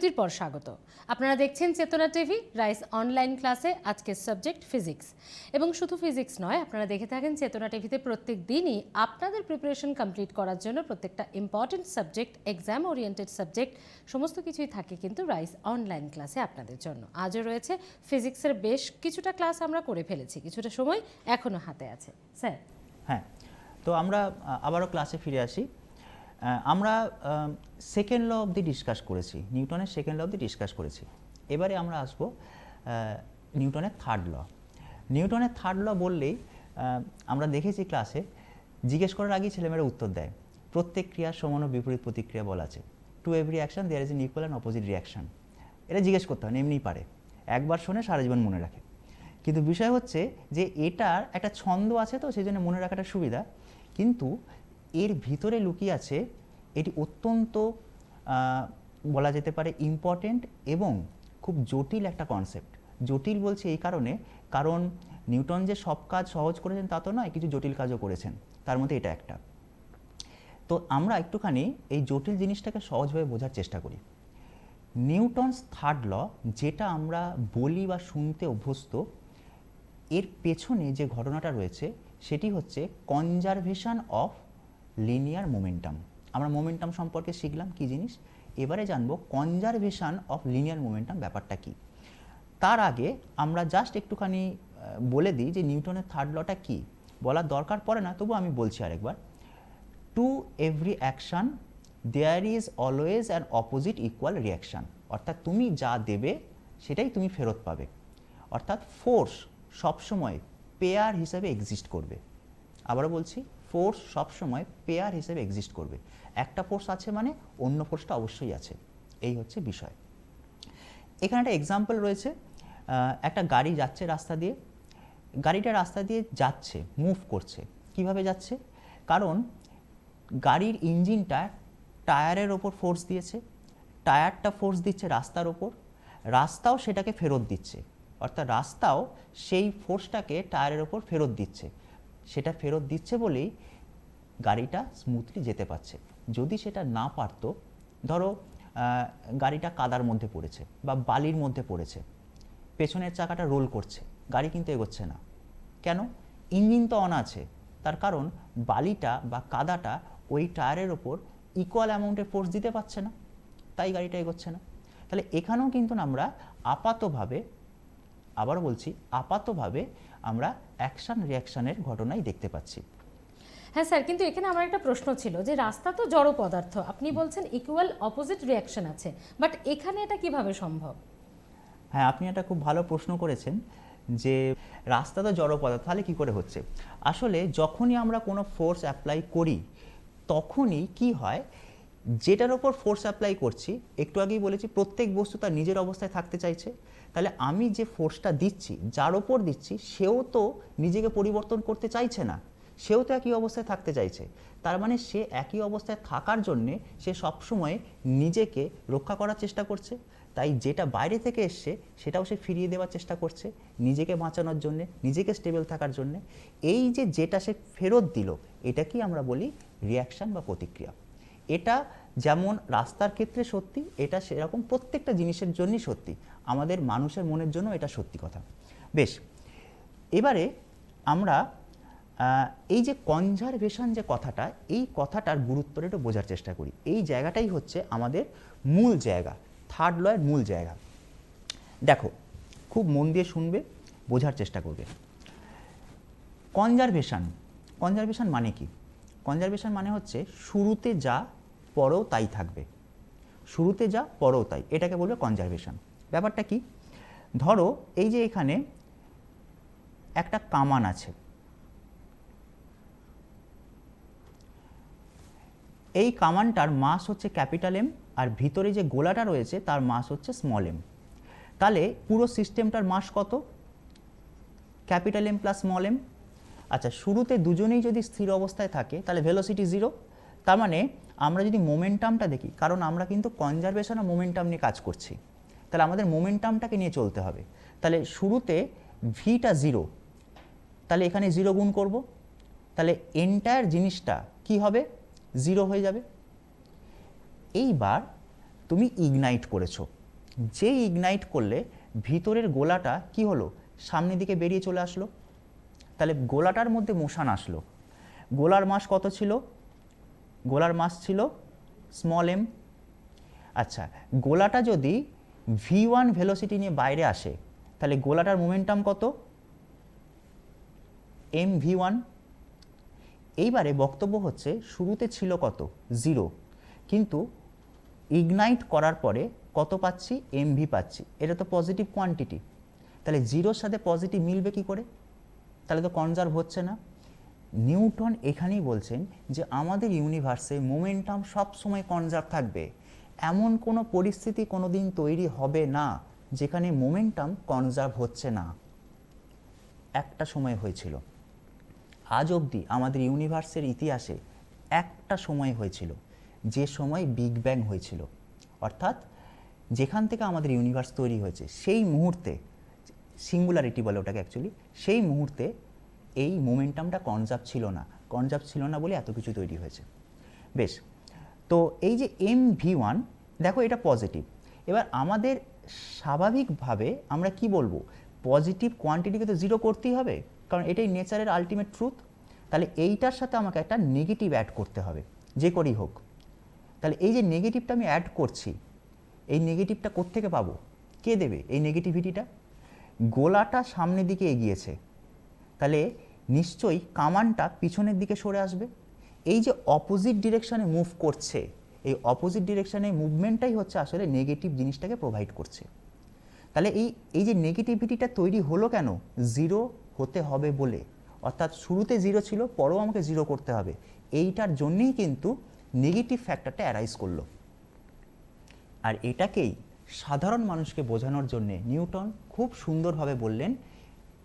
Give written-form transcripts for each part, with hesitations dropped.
বিরতির পর স্বাগত। আপনারা দেখছেন চেতনা টিভি রাইস অনলাইন ক্লাসে। আজকের সাবজেক্ট ফিজিক্স, এবং শুধু ফিজিক্স নয়, আপনারা দেখে থাকেন চেতনা টিভিতে প্রত্যেক দিনই আপনাদের প্রিপারেশন কমপ্লিট করার জন্য প্রত্যেকটা important subject, exam oriented subject সমস্ত কিছুই থাকে কিন্তু রাইস অনলাইন ক্লাসে আপনাদের জন্য। আজও রয়েছে ফিজিক্সের বেশ কিছুটা ক্লাস আমরা করে ফেলেছি, কিছুটা সময় এখনো হাতে আছে। স্যার, হ্যাঁ, তো আমরা আবারও ক্লাসে ফিরে আসি। আমরা সেকেন্ড ল অবধি ডিসকাস করেছি, নিউটনের সেকেন্ড ল অবধি ডিসকাস করেছি। এবারে আমরা আসবো নিউটনের থার্ড ল। নিউটনের থার্ড ল বললেই আমরা দেখেছি ক্লাসে জিজ্ঞেস করার আগেই ছেলেমেয়েরা উত্তর দেয়, প্রত্যেক ক্রিয়ার সমান ও বিপরীত প্রতিক্রিয়া বলা আছে। To every action there is an equal and opposite reaction. এটা জিজ্ঞেস করতে হয় না, এমনিই পারে, একবার শোনে সারা জীবন মনে রাখে। কিন্তু বিষয় হচ্ছে যে এটার একটা ছন্দ আছে, তো সেই জন্য মনে রাখাটা সুবিধা, কিন্তু এর ভিতরে লুকিয়ে আছে এটি অত্যন্ত বলা যেতে পারে ইম্পর্টেন্ট এবং খুব জটিল একটা কনসেপ্ট। জটিল বলছি এই কারণে, কারণ নিউটন যে সব কাজ সহজ করেছেন তা তো নয়, কিছু জটিল কাজও করেছেন, তার মধ্যে এটা একটা। তো আমরা একটুখানি এই জটিল জিনিসটাকে সহজভাবে বোঝার চেষ্টা করি। নিউটনস থার্ড ল, যেটা আমরা বলি বা শুনতে অভ্যস্ত, এর পেছনে যে ঘটনাটা রয়েছে সেটি হচ্ছে কনজারভেশন অফ লিনিয়ার মোমেন্টাম। আমরা মোমেন্টাম সম্পর্কে শিখলাম কি জিনিস, এবারে জানবো কনজারভেশন অফ লিনিয়ার মোমেন্টাম ব্যাপারটা কি। তার আগে আমরা জাস্ট একটুখানি বলে দিই যে নিউটনের থার্ড লটা কি, বলার দরকার পড়ে না, তবু আমি বলছি আরেকবার। To every action there is always an opposite equal reaction. অর্থাৎ তুমি যা দেবে সেটাই তুমি ফেরত পাবে। অর্থাৎ ফোর্স সবসময় পেয়ার হিসেবে এক্সিস্ট করবে। আবারও বলছি, ফোর্স সবসময় পেয়ার হিসেবে এক্সিস্ট করবে। একটা ফোর্স আছে মানে অন্য ফোর্সটা অবশ্যই আছে, এই হচ্ছে বিষয়। এখানে একটা এক্সাম্পল রয়েছে, একটা গাড়ি যাচ্ছে রাস্তা দিয়ে, গাড়িটা রাস্তা দিয়ে যাচ্ছে, মুভ করছে। কিভাবে যাচ্ছে? কারণ গাড়ির ইঞ্জিনটা টায়ারের ওপর ফোর্স দিয়েছে, টায়ারটা ফোর্স দিচ্ছে রাস্তার ওপর, রাস্তাও সেটাকে ফেরত দিচ্ছে। অর্থাৎ রাস্তাও সেই ফোর্সটাকে টায়ারের ওপর ফেরত দিচ্ছে। সেটা ফেরত দিচ্ছে বলেই গাড়িটা স্মুথলি যেতে পারছে। যদি সেটা না পারতো, ধরো গাড়িটা কাদার মধ্যে পড়েছে বা বালির মধ্যে পড়েছে, পেছনের চাকাটা রোল করছে, গাড়ি কিন্তু এগোচ্ছে না। কেন? ইঞ্জিন তো অন আছে, তার কারণ বালিটা বা কাদাটা ওই টায়ারের ওপর ইকুয়াল অ্যামাউন্টের ফোর্স দিতে পারছে না, তাই গাড়িটা এগোচ্ছে না। তাহলে এখানেও কিন্তু আমরা আপাতভাবে, আবারও বলছি, আপাতভাবে আমরা অ্যাকশন রিয়াকশনের ঘটনাই দেখতে পাচ্ছি। হ্যাঁ স্যার, কিন্তু এখানে আমার একটা প্রশ্ন ছিল যে রাস্তা তো জড় পদার্থ, আপনি বলছেন ইকুয়াল অপোজিট রিয়াকশন আছে, বাট এখানে এটা কিভাবে সম্ভব? হ্যাঁ, আপনি একটা খুব ভালো প্রশ্ন করেছেন যে রাস্তা তো জড় পদার্থ, তাহলে কী করে হচ্ছে? আসলে যখনই আমরা কোনো ফোর্স অ্যাপ্লাই করি তখনই কি হয়, যেটার ওপর ফোর্স অ্যাপ্লাই করছি, একটু আগেই বলেছি প্রত্যেক বস্তু তার নিজের অবস্থায় থাকতে চাইছে। তাহলে আমি যে ফোর্সটা দিচ্ছি, যার ওপর দিচ্ছি, সেও তো নিজেকে পরিবর্তন করতে চাইছে না, সেও তো একই অবস্থায় থাকতে চাইছে। তার মানে সে একই অবস্থায় থাকার জন্যে সে সবসময় নিজেকে রক্ষা করার চেষ্টা করছে। তাই যেটা বাইরে থেকে এসছে সেটাও সে ফিরিয়ে দেওয়ার চেষ্টা করছে নিজেকে বাঁচানোর জন্যে, নিজেকে স্টেবল থাকার জন্যে। এই যে যেটা সে ফেরত দিল, এটাকেই আমরা বলি রিয়াকশান বা প্রতিক্রিয়া। এটা যেমন রাস্তার ক্ষেত্রে সত্যি, এটা সেরকম প্রত্যেকটা জিনিসের জন্যই সত্যি, আমাদের মানুষের মনের জন্য এটা সত্যি কথা। বেশ, এবারে আমরা এই যে কনজারভেশন যে কথাটা, এই কথাটার গুরুত্বটা একটু বোঝার চেষ্টা করি। এই জায়গাটাই হচ্ছে আমাদের মূল জায়গা, থার্ড লয়ের মূল জায়গা। দেখো, খুব মন দিয়ে শুনবে, বোঝার চেষ্টা করবে। কনজারভেশন, কনজারভেশন মানে কি? কনজারভেশন মানে হচ্ছে শুরুতে যা পরেও তাই থাকবে, শুরুতে যা পরেও তাই, এটাকে বলবে কনজারভেশন। ব্যাপারটা কি? ধরো এই যে এখানে একটা কামান আছে, এই কামানটার মাস হচ্ছে ক্যাপিটাল এম, আর ভিতরে যে গোলাটা রয়েছে তার মাস হচ্ছে স্মল এম। তাহলে পুরো সিস্টেমটার মাস কত? Capital M plus small M. আচ্ছা, শুরুতে দুজনেই যদি স্থির অবস্থায় থাকে তাহলে ভেলোসিটি জিরো। তার মানে আমরা যদি মোমেন্টামটা দেখি, কারণ আমরা কিন্তু কনজারভেশন আর মোমেন্টাম নিয়ে কাজ করছি, তাহলে আমাদের মোমেন্টামটাকে নিয়ে চলতে হবে। তাহলে শুরুতে ভিটা জিরো, তাহলে এখানে জিরো গুণ করব, তাহলে এন্টায়ার জিনিসটা কি হবে? জিরো হয়ে যাবে। এইবার তুমি ইগনাইট করেছো। যে ইগনাইট করলে ভিতরের গোলাটা কি হলো, সামনের দিকে বেরিয়ে চলে আসলো। তাহলে গোলাটার মধ্যে মোশন আসলো। গোলার মাস কত ছিল? গোলার মাস ছিল স্মল এম। আচ্ছা, গোলাটা যদি v1 ভেলোসিটি নিয়ে বাইরে আসে, তাহলে গোলাটার মোমেন্টাম কত? mv1। এইবারে বক্তব্য হচ্ছে শুরুতে ছিল কত? 0, কিন্তু ইগনাইট করার পরে কত পাচ্ছি? mv পাচ্ছি। এটা তো পজিটিভ কোয়ান্টিটি, তাহলে 0-র সাথে পজিটিভ মিলবে কি করে? তাহলে তো কনজার্ভ হচ্ছে না। নিউটন এখানেই বলছেন যে আমাদের ইউনিভার্সে মোমেন্টাম সবসময় কনজার্ভ থাকবে, এমন কোনো পরিস্থিতি কোনো দিন তৈরি হবে না যেখানে মোমেন্টাম কনজার্ভ হচ্ছে না। একটা সময় হয়েছিল, আজ অবধি আমাদের ইউনিভার্সের ইতিহাসে একটা সময় হয়েছিল, যে সময় বিগ ব্যাং হয়েছিল, অর্থাৎ যেখান থেকে আমাদের ইউনিভার্স তৈরি হয়েছে সেই মুহূর্তে, সিঙ্গুলারিটি বলে ওটাকে অ্যাকচুয়ালি, সেই মুহূর্তে এই মোমেন্টামটা কনজার্ভ ছিল না। কনজার্ভ ছিল না বলে এত কিছু তৈরি হয়েছে। বেশ, তো এই যে mv1 দেখো এটা পজিটিভ। এবার আমাদের স্বাভাবিকভাবে আমরা কি বলবো, পজিটিভ কোয়ান্টিটিকে তো 0 করতেই হবে, কারণ এটাই নেচারের আলটিমেট ট্রুথ। তাহলে এইটার সাথে আমাকে একটা নেগেটিভ অ্যাড করতে হবে, যে করেই হোক। তাহলে এই যে নেগেটিভটা আমি অ্যাড করছি, এই নেগেটিভটা কোত্থেকে পাবো? কে দেবে এই নেগেটিভিটিটা? গোলাটা সামনের দিকে এগিয়েছে, তাহলে নিশ্চয়ই কামানটা পিছনের দিকে সরে আসবে। এই যে অপোজিট ডিরেকশনে মুভ করছে, এই অপোজিট ডিরেকশনে মুভমেন্টটাই হচ্ছে আসলে নেগেটিভ জিনিসটাকে প্রোভাইড করছে। তাহলে এই যে নেগেটিভিটিটা তৈরি হলো কেন? 0 হতে হবে বলে, অর্থাৎ শুরুতে 0 ছিল, পরেও আমাকে 0 করতে হবে। এইটার জন্যেই কিন্তু নেগেটিভ ফ্যাক্টরটা অ্যারাইজ করলো। আর এটাকেই সাধারণ মানুষকে বোঝানোর জন্যে নিউটন খুব সুন্দরভাবে বললেন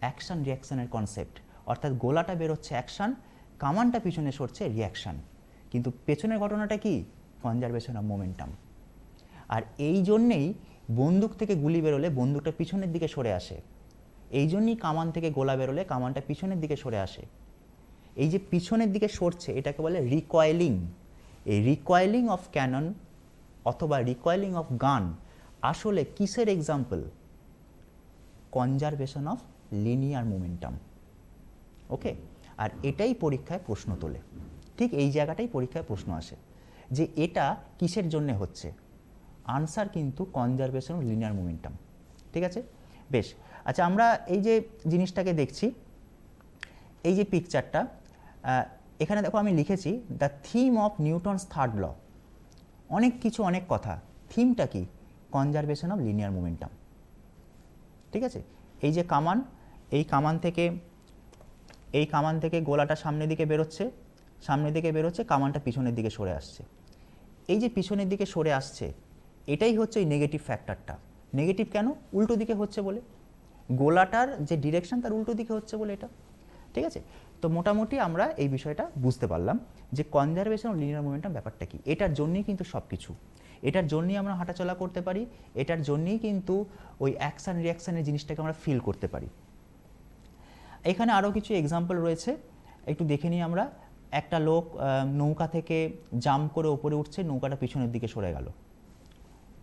অ্যাকশন রিয়াকশানের কনসেপ্ট, অর্থাৎ গোলাটা বেরোচ্ছে অ্যাকশান, কামানটা পিছনে সরছে রিয়াকশান। কিন্তু পেছনের ঘটনাটা কি? Conservation of momentum. আর এই জন্যেই বন্দুক থেকে গুলি বেরোলে বন্দুকটা পিছনের দিকে সরে আসে, এই জন্যই কামান থেকে গোলা বেরোলে কামানটা পিছনের দিকে সরে আসে। এই যে পিছনের দিকে সরছে এটাকে বলে রিকয়েলিং। এই রিকয়েলিং অফ ক্যানন অথবা রিকয়েলিং অফ গান আসলে কিসের example? Conservation of linear momentum. Okay, আর এটাই পরীক্ষায় প্রশ্ন তোলে, ঠিক এই জায়গাটাই পরীক্ষায় প্রশ্ন আসে যে এটা কিসের জন্য হচ্ছে। আনসার কিন্তু কনজারভেশন অফ লিনিয়ার মোমেন্টাম। ঠিক আছে, বেশ। আচ্ছা, আমরা এই যে জিনিসটাকে দেখছি, এই যে পিকচারটা, এখানে দেখো আমি লিখেছি the theme of Newton's third law. অনেক কিছু, অনেক কথা, থিমটা কি? Conservation of linear momentum. ঠিক আছে, এই যে কামান, এই কামান থেকে গোলাটা সামনের দিকে বেরোচ্ছে, কামানটা পিছনের দিকে সরে আসছে। এই যে পিছনের দিকে সরে আসছে, এটাই হচ্ছে এই নেগেটিভ ফ্যাক্টরটা। নেগেটিভ কেন? উল্টো দিকে হচ্ছে বলে, গোলাটার যে ডিরেকশন তার উল্টো দিকে হচ্ছে বলে এটা। ঠিক আছে, তো মোটামুটি আমরা এই বিষয়টা বুঝতে পারলাম যে কনজারভেশন অফ লিনিয়ার মোমেন্টাম ব্যাপারটা কি। এটার জন্যই কিন্তু সব কিছু, এটার জন্যই আমরা হাঁটাচলা করতে পারি, এটার জন্যই কিন্তু ওই অ্যাকশান রিয়াকশানের জিনিসটাকে আমরা ফিল করতে পারি। এখানে আরও কিছু এক্সাম্পল রয়েছে, একটু দেখে নিই আমরা। একটা লোক নৌকা থেকে জাম্প করে ওপরে উঠছে, নৌকাটা পিছনের দিকে সরে গেল,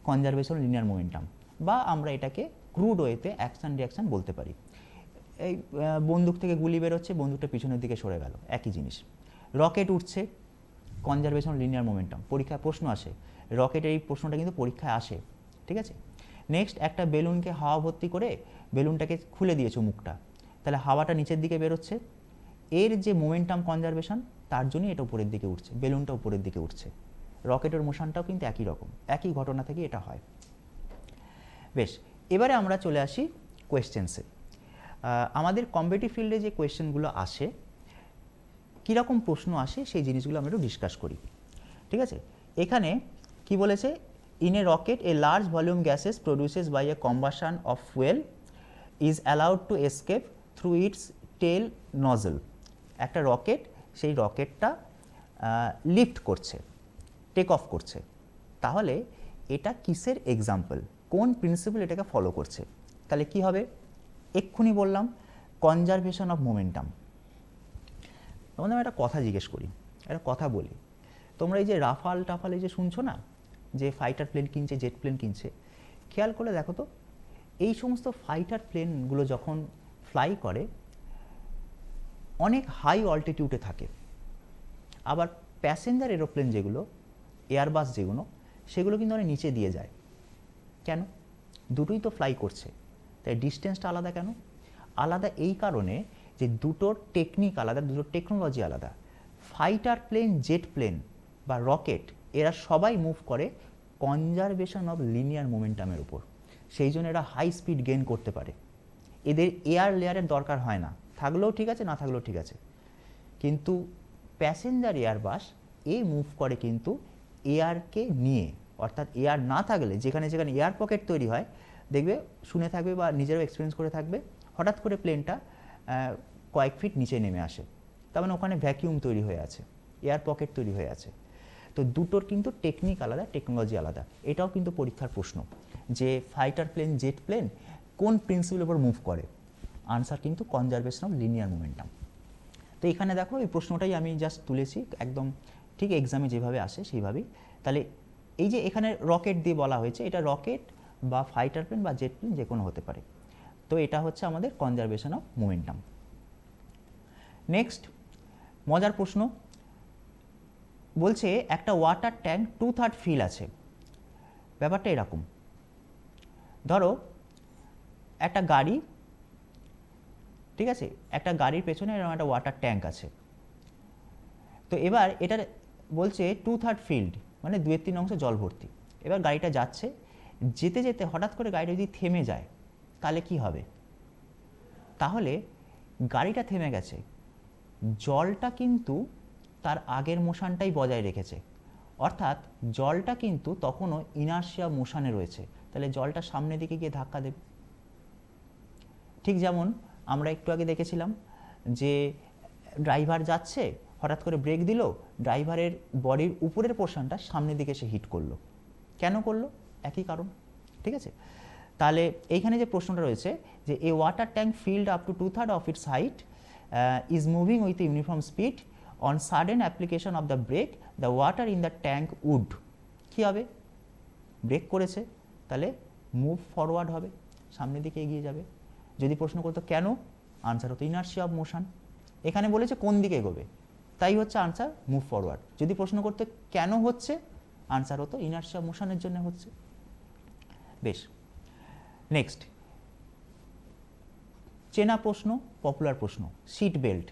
কনজারভেশন লিনিয়ার মোমেন্টাম, বা আমরা এটাকে ক্রুড ওয়েতে অ্যাকশান রিয়াকশান বলতে পারি। এই বন্দুক থেকে গুলি বেরোচ্ছে, বন্দুকটা পিছনের দিকে সরে গেল, একই জিনিস। রকেট উঠছে, কনজারভেশন লিনিয়ার মোমেন্টাম, পরীক্ষায় প্রশ্ন আসে, রকেটের এই প্রশ্নটা কিন্তু পরীক্ষায় আসে। ঠিক আছে, নেক্সট, একটা বেলুনকে হাওয়া ভর্তি করে বেলুনটাকে খুলে দিয়েছো মুখটা, তাহলে হাওয়াটা নিচের দিকে বেরোচ্ছে, এর যে মোমেন্টাম কনজারভেশন তার জন্যই এটা উপরের দিকে উঠছে, বেলুনটা উপরের দিকে উঠছে। রকেটের মোশনটাও কিন্তু একই রকম, একই ঘটনা থেকে এটা হয়। বেশ, এবারে আমরা চলে আসি কোয়েশ্চেন্সে। আমাদের কম্পিটিটিভ ফিল্ডে যে কোয়েশ্চেনগুলো আসে, কীরকম প্রশ্ন আসে সেই জিনিসগুলো আমরা একটু ডিসকাস করি। ঠিক আছে, এখানে কি বলেছে? In a rocket a large volume gases produces by a combustion of fuel is allowed to escape through its tail nozzle. একটা রকেট, সেই রকেটটা লিফট করছে, টেক অফ করছে, তাহলে এটা কিসের এক্সাম্পল? কোন প্রিন্সিপাল এটাকে ফলো করছে? তাহলে কি হবে? এক্ষুনি বললাম কনজারভেশন অফ মোমেন্টাম। তোমাদের আমি একটা কথা জিজ্ঞেস করি, একটা কথা বলি। তোমরা এই যে রাফাল টাফাল এই যে শুনছো না, যে ফাইটার প্লেন কিনছে, জেট প্লেন কিনছে, খেয়াল করে দেখো তো এই সমস্ত ফাইটার প্লেনগুলো যখন ফ্লাই করে অনেক হাই অল্টিটিউডে থাকে, আবার প্যাসেঞ্জার এরোপ্লেন যেগুলো, এয়ারবাস যেগুলো, সেগুলো কিন্তু অনেক নিচে দিয়ে যায়। কেন? দুটোই তো ফ্লাই করছে, তাই ডিস্টেন্সটা আলাদা কেন? আলাদা এই কারণে যে দুটোর টেকনিক আলাদা, দুটোর টেকনোলজি আলাদা। ফাইটার প্লেন, জেট প্লেন বা রকেট এরা সবাই মুভ করে কনজারভেশন অফ লিনিয়ার মোমেন্টামের উপর, সেই জন্য এরা হাই স্পিড গেইন করতে পারে। এদের এয়ার লেয়ারের দরকার হয় না, থাকলেও ঠিক আছে, না থাকলেও ঠিক আছে। কিন্তু প্যাসেঞ্জার এয়ারবাস মুভ করে কিন্তু এয়ারকে নিয়ে, অর্থাৎ এয়ার না থাকলে যেখানে যেখানে এয়ার পকেট তৈরি হয়, দেখবে শুনে থাকবে বা নিজেরও এক্সপিরিয়েন্স করে থাকবে, হঠাৎ করে প্লেনটা কয়েক ফিট নিচে নেমে আসে, তার মানে ওখানে ভ্যাকিউম তৈরি হয়ে আছে, এয়ার পকেট তৈরি হয়ে আছে। তো দুটোর কিন্তু টেকনিক আলাদা, টেকনোলজি আলাদা। এটাও কিন্তু পরীক্ষার প্রশ্ন যে ফাইটার প্লেন, জেট প্লেন কোন প্রিন্সিপালের উপর মুভ করে? আনসার কিন্তু কনজারভেশন অফ লিনিয়ার মোমেন্টাম। তো এখানে দেখো এই প্রশ্নটাই আমি জাস্ট তুলেছি, একদম ঠিক এক্সামে যেভাবে আসে সেইভাবেই। তাহলে এই যে এখানে রকেট দিয়ে বলা হয়েছে, এটা রকেট বা ফাইটার প্লেন বা জেট প্লেন যে কোনো হতে পারে। তো এটা হচ্ছে আমাদের কনজারভেশন অফ মোমেন্টাম। নেক্সট মজার প্রশ্ন বলছে একটা ওয়াটার ট্যাঙ্ক 2/3 ফিল আছে। ব্যাপারটা এরকম, ধরো একটা গাড়ি, ঠিক আছে, একটা গাড়ির পেছনে এরকম একটা ওয়াটার ট্যাঙ্ক আছে। তো এবার এটা বলছে 2/3 ফিল্ড, মানে 2/3 অংশ জল ভর্তি। এবার গাড়িটা যাচ্ছে, যেতে যেতে হঠাৎ করে গাড়িটা যদি থেমে যায় তাহলে কি হবে? তাহলে গাড়িটা থেমে গেছে, জলটা কিন্তু তার আগের মোশনটাই বজায় রেখেছে, অর্থাৎ জলটা কিন্তু তখনও ইনার্শিয়া মোশনে রয়েছে, তাহলে জলটা সামনের দিকে গিয়ে ধাক্কা দেবে। ঠিক যেমন আমরা একটু আগে দেখেছিলাম যে ড্রাইভার যাচ্ছে, হঠাৎ করে ব্রেক দিল, ড্রাইভারের বডির উপরের পোর্শনটা সামনের দিকে এসে হিট করলো। কেন করলো? একই কারণ, ঠিক আছে। তাহলে এইখানে যে প্রশ্নটা রয়েছে যে a water tank filled up to 2/3 of its height is moving with uniform speed, on sudden application of the brake the water in the tank would. কী হবে? ব্রেক করেছে, তাহলে মুভ ফরওয়ার্ড হবে, সামনের দিকে এগিয়ে যাবে। যদি প্রশ্ন করতো কেন, আনসার হতো ইনার্শিয়া অফ মোশন। এখানে বলেছে কোন দিকে এগোবে, তাই হচ্ছে আনসার মুভ ফরওয়ার্ড। যদি প্রশ্ন করতে কেন হচ্ছে, আনসার হতো ইনার্শিয়া অফ মোশনের জন্য হচ্ছে। বেশ, নেক্সট চেনা প্রশ্ন, পপুলার প্রশ্ন। Seat belt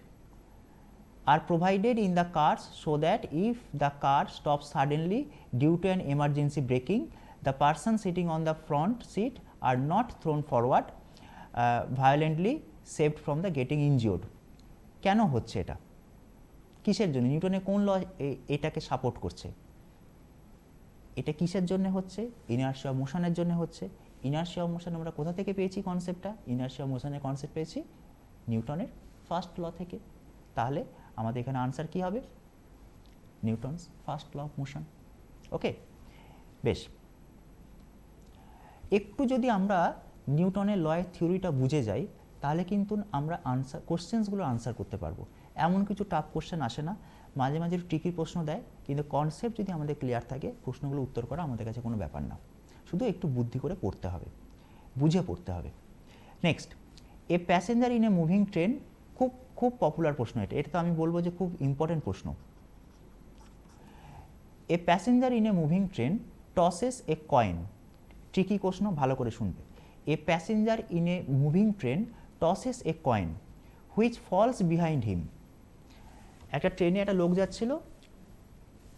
are provided in the cars so that if the car stops suddenly due to an emergency braking, the person sitting on the front seat are not thrown forward violently, saved from the getting injured. কেন হচ্ছে এটা? কিসের জন্য? নিউটনের কোন ল এটাকে support করছে? এটা কিসের জন্য হচ্ছে? ইনার্শিয়া অফ মোশনের জন্য হচ্ছে। ইনার্শিয়া অফ মোশন আমরা কোথা থেকে পেয়েছি কনসেপ্টটা? ইনার্শিয়া অফ মোশনের কনসেপ্ট পেয়েছি নিউটনের ফার্স্ট ল থেকে। তাহলে আমাদের এখানে আনসার কি হবে? Newton's first law of motion. Okay, বেশ, একটু যদি আমরা নিউটনের লয়ের থিওরিটা বুঝে যাই তাহলে কিন্তু আমরা কোশ্চেন্সগুলো আনসার করতে পারবো। এমন কিছু টাফ কোশ্চেন আসে না, মাঝে মাঝে ট্রিকি প্রশ্ন দেয়, কিন্তু কনসেপ্ট যদি আমাদের ক্লিয়ার থাকে প্রশ্নগুলো উত্তর করা আমাদের কাছে কোনো ব্যাপার না, শুধু একটু বুদ্ধি করে পড়তে হবে, বুঝে পড়তে হবে। Next, A passenger in a moving train, খুব খুব পপুলার প্রশ্ন এটা, এটা তো আমি বলবো যে খুব ইম্পর্টেন্ট প্রশ্ন। A passenger in a moving train tosses a coin. Tricky প্রশ্ন, ভালো করে শুনবে। A passenger in a moving train tosses a coin which falls behind him. একটা ট্রেনে একটা লোক যাচ্ছিল,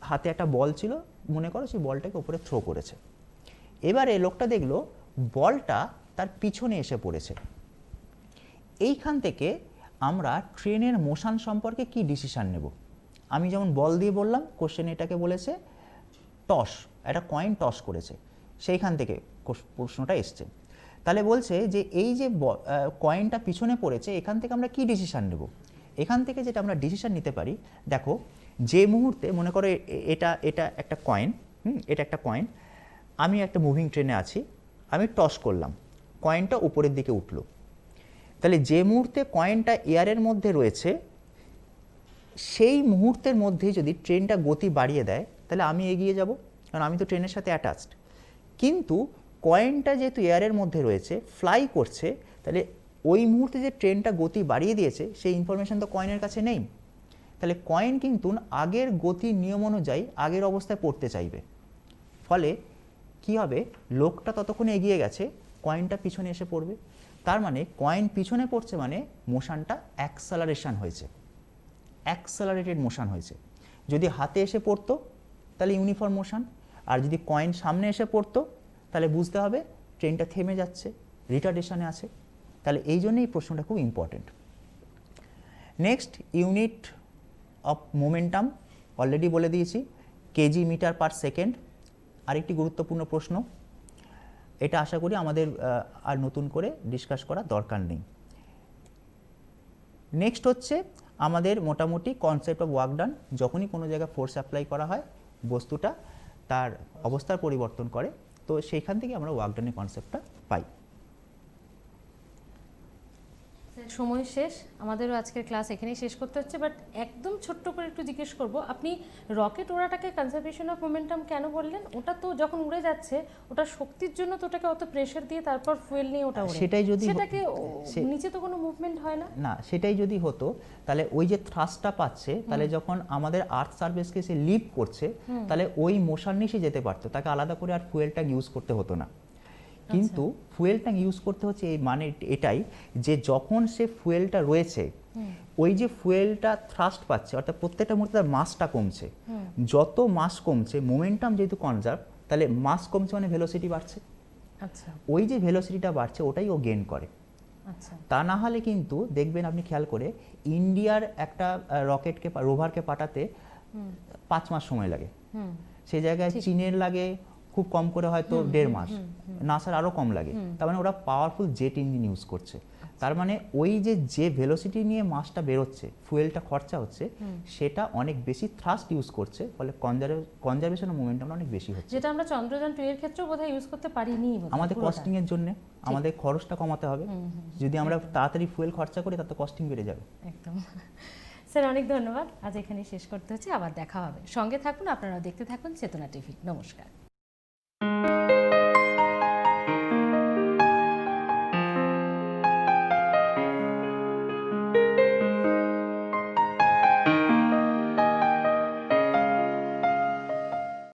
হাতে একটা বল ছিল, মনে করো সেই বলটাকে উপরে থ্রো করেছে। এবারে লোকটা দেখলো বলটা তার পিছনে এসে পড়েছে। এইখান থেকে আমরা ট্রেনের মোশন সম্পর্কে কি ডিসিশন নেব? আমি যেমন বল দিয়ে বললাম, কোশ্চেন এটাকে বলেছে টস, একটা কয়েন টস করেছে, সেইখান থেকে প্রশ্নটা এসছে। তাহলে বলছে যে এই যে কয়েনটা পিছনে পড়েছে, এখান থেকে আমরা কি ডিসিশন নেব? এখান থেকে যেটা আমরা ডিসিশন নিতে পারি, দেখো যে মুহূর্তে মনে করো এটা এটা একটা কয়েন, এটা একটা কয়েন, আমি একটা মুভিং ট্রেনে আছি, আমি টস করলাম, কয়েনটা উপরের দিকে উঠলো। তাহলে যে মুহূর্তে কয়েনটা এয়ারের মধ্যে রয়েছে সেই মুহূর্তের মধ্যে যদি ট্রেনটা গতি বাড়িয়ে দেয় তাহলে আমি এগিয়ে যাব, কারণ আমি তো ট্রেনের সাথে অ্যাটাচড। কিন্তু কয়েনটা যেহেতু এয়ারের মধ্যে রয়েছে, ফ্লাই করছে, তাহলে ওই মুহূর্তে যে ট্রেনটা গতি বাড়িয়ে দিয়েছে সেই ইনফরমেশন তো কয়েনের কাছে নেই। তাহলে কয়েন কিন্তু আগের গতির নিয়ম অনুযায়ী আগের অবস্থায় পড়তে চাইবে। ফলে কি হবে, লোকটা ততক্ষণে এগিয়ে গেছে, কয়েনটা পিছনে এসে পড়বে। তার মানে কয়েন পিছনে পড়ছে মানে মোশনটা অ্যাক্সেলারেশন হয়েছে, অ্যাক্সেলারেটেড মোশন হয়েছে। যদি হাতে এসে পড়তো তাহলে ইউনিফর্ম মোশন, আর যদি কয়েন সামনে এসে পড়তো তাহলে বুঝতে হবে ট্রেনটা থেমে যাচ্ছে, রিটার্ডেশনে আছে। তাহলে এই জন্যই এই প্রশ্নটা খুব important. Next, unit of momentum already বলে দিয়েছি, কেজি মিটার পার সেকেন্ড। আরেকটি গুরুত্বপূর্ণ প্রশ্ন, এটা আশা করি আমাদের আর নতুন করে ডিসকাস করার দরকার নেই। নেক্সট হচ্ছে আমাদের মোটামুটি কনসেপ্ট অফ ওয়ার্ক ডান। যখনই কোনো জায়গায় ফোর্স অ্যাপ্লাই করা হয় বস্তুটা তার অবস্থার পরিবর্তন করে, তো সেইখান থেকে আমরা ওয়ার্ক ডানের কনসেপ্টটা পাই। সময় শেষ, আমাদেরও আজকের ক্লাস এখানেই শেষ করতে হচ্ছে। বাট একদম ছোট্ট করে একটু জিজ্ঞেস করব, আপনি রকেট ওড়াটাকে কনজারভেশন অফ মোমেন্টাম কেন বললেন? ওটা তো যখন উড়ে যাচ্ছে ওটা শক্তির জন্য তো ওটাকে অত প্রেসার দিয়ে তারপর ফুয়েল নিয়ে ওটা ওড়ে, সেটাকে নিচে তো কোনো মুভমেন্ট হয় না। না, সেটাই যদি হতো তাহলে ওই যে থ্রাস্টটা পাচ্ছে, তাহলে যখন আমাদের আর্থ সারফেসকে সে লিভ করছে তাহলে ওই মোশন নিয়ে সে যেতে পারতো, তাকে আলাদা করে আর ফুয়েল ট্যাঙ্ক ইউজ করতে হতো না। কিন্তু ফুয়েল ট্যাঙ্ক ইউজ করতে হচ্ছে এই মানে এটাই যে যখন সে ফুয়েলটা রয়েছে, ওই যে ফুয়েলটা থ্রাস্ট পাচ্ছে, অর্থাৎ প্রত্যেকটা মুহূর্তে তার মাসটা কমছে। যত মাস কমছে, মোমেন্টাম যেহেতু কনজার্ভ, তাহলে মাস কমছে মানে ভেলোসিটি বাড়ছে। আচ্ছা, ওই যে ভেলোসিটিটা বাড়ছে ওটাই ও গেইন করে। আচ্ছা, তা না হলে কিন্তু দেখবেন আপনি খেয়াল করে, ইন্ডিয়ার একটা রকেটকে রোভারকে পাঠাতে 5 মাস সময় লাগে, সেই জায়গায় চীনের লাগে খুব কম করে হয়তো 1.5 মাস, নাসার আরও কম লাগে। তার মানে ওরা পাওয়ারফুল জেট ইঞ্জিন ইউজ করছে। তার মানে ওই যে ভেলোসিটি নিয়ে মাসটা বেরোচ্ছে, ফুয়েলটা খরচা হচ্ছে, সেটা অনেক বেশি থ্রাস্ট ইউজ করছে, ফলে কনজারভেশন অফ মোমেন্টামটা অনেক বেশি হচ্ছে। যেটা আমরা চন্দ্রযান 2 এর ক্ষেত্রেও বোধহয় ইউজ করতে পারিনি আমাদের কস্টিং এর জন্য আমাদের খরচটা কমাতে হবে। যদি আমরা তাড়াতাড়ি ফুয়েল খরচা করি তাতে কস্টিং বেড়ে যাবে। একদম। স্যার অনেক ধন্যবাদ, আজ এখানেই শেষ করতে হচ্ছে, আবার দেখা হবে। সঙ্গে থাকুন, আপনারা দেখতে থাকুন চেতনা টিভি। নমস্কার।